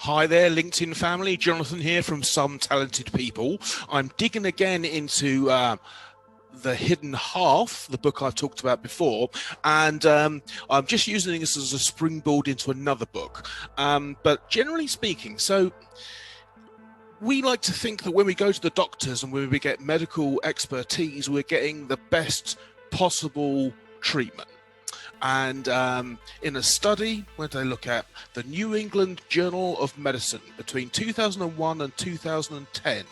Hi there, LinkedIn family. Jonathan here from Some Talented People. I'm digging again into The Hidden Half, the book I've talked about before, and I'm just using this as a springboard into another book. But generally speaking, so we like to think that when we go to the doctors and when we get medical expertise, we're getting the best possible treatment. And in a study where they look at the New England Journal of Medicine between 2001 and 2010,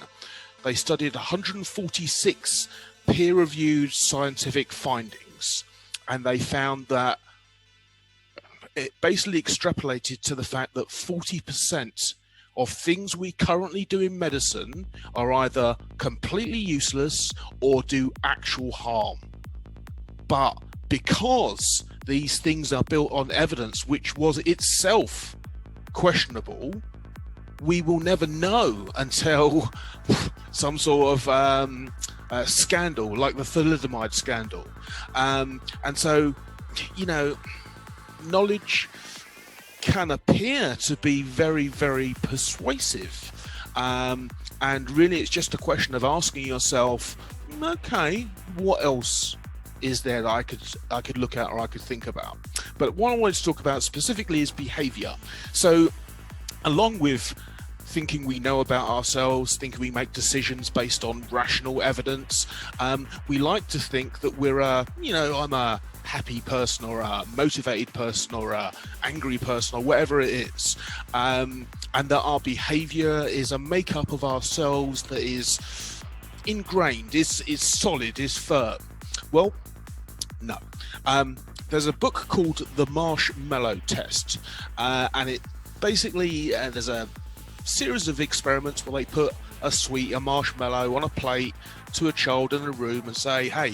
they studied 146 peer-reviewed scientific findings, and they found that it basically extrapolated to the fact that 40% of things we currently do in medicine are either completely useless or do actual harm. But because these things are built on evidence which was itself questionable, we will never know until some sort of scandal, like the thalidomide scandal. And so, you know, knowledge can appear to be very, very persuasive. And really, it's just a question of asking yourself, okay, what else is there that I could look at or I could think about? But what I wanted to talk about specifically is behavior. So along with thinking we know about ourselves, thinking we make decisions based on rational evidence, we like to think that we're I'm a happy person or a motivated person or a angry person or whatever it is, and that our behavior is a makeup of ourselves that is ingrained, is solid, is firm. Well, no. There's a book called The Marshmallow Test, and it basically, there's a series of experiments where they put a marshmallow on a plate to a child in a room and say, hey,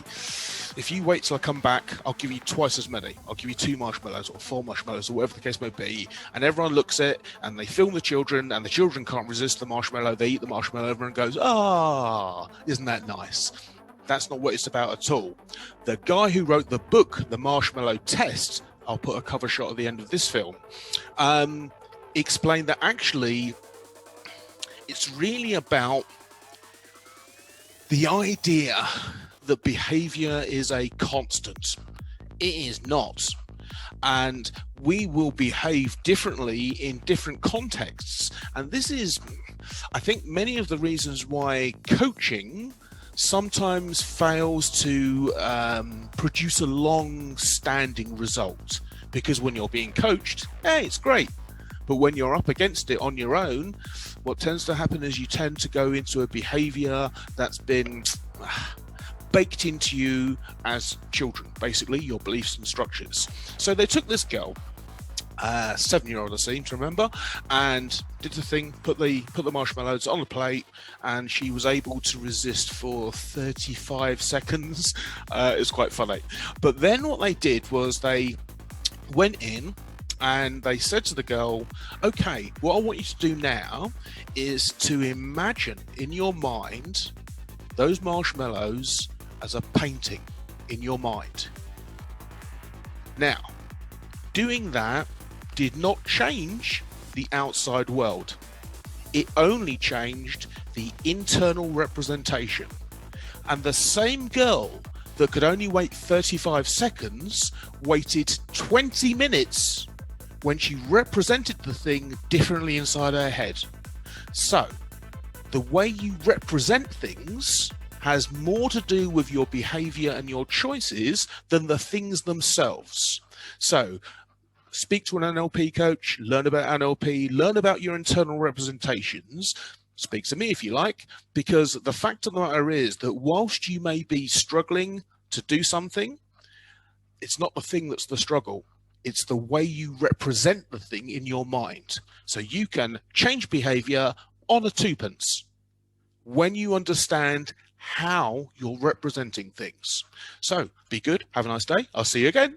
if you wait till I come back, I'll give you twice as many. I'll give you 2 marshmallows or 4 marshmallows or whatever the case may be. And everyone looks at it and they film the children, and the children can't resist the marshmallow. They eat the marshmallow, everyone goes, isn't that nice? That's not what it's about at all. The guy who wrote the book, The Marshmallow Test, I'll put a cover shot at the end of this film, explained that actually it's really about the idea that behavior is a constant. It is not. And we will behave differently in different contexts. And this is, I think, many of the reasons why coaching sometimes fails to produce a long-standing result. Because when you're being coached, hey, it's great. But when you're up against it on your own, what tends to happen is you tend to go into a behavior that's been baked into you as children, basically, your beliefs and structures. So they took this girl, 7-year-old I seem to remember, and did the thing, put the marshmallows on the plate, and she was able to resist for 35 seconds. It was quite funny. But then what they did was they went in and they said to the girl, okay, what I want you to do now is to imagine in your mind those marshmallows as a painting in your mind. Now, doing that did not change the outside world. It only changed the internal representation. And the same girl that could only wait 35 seconds waited 20 minutes when she represented the thing differently inside her head. So, the way you represent things has more to do with your behavior and your choices than the things themselves. So, speak to an NLP coach, learn about NLP, learn about your internal representations. Speak to me if you like, because the fact of the matter is that whilst you may be struggling to do something, it's not the thing that's the struggle. It's the way you represent the thing in your mind. So you can change behavior on a 2p when you understand how you're representing things. So be good. Have a nice day. I'll see you again.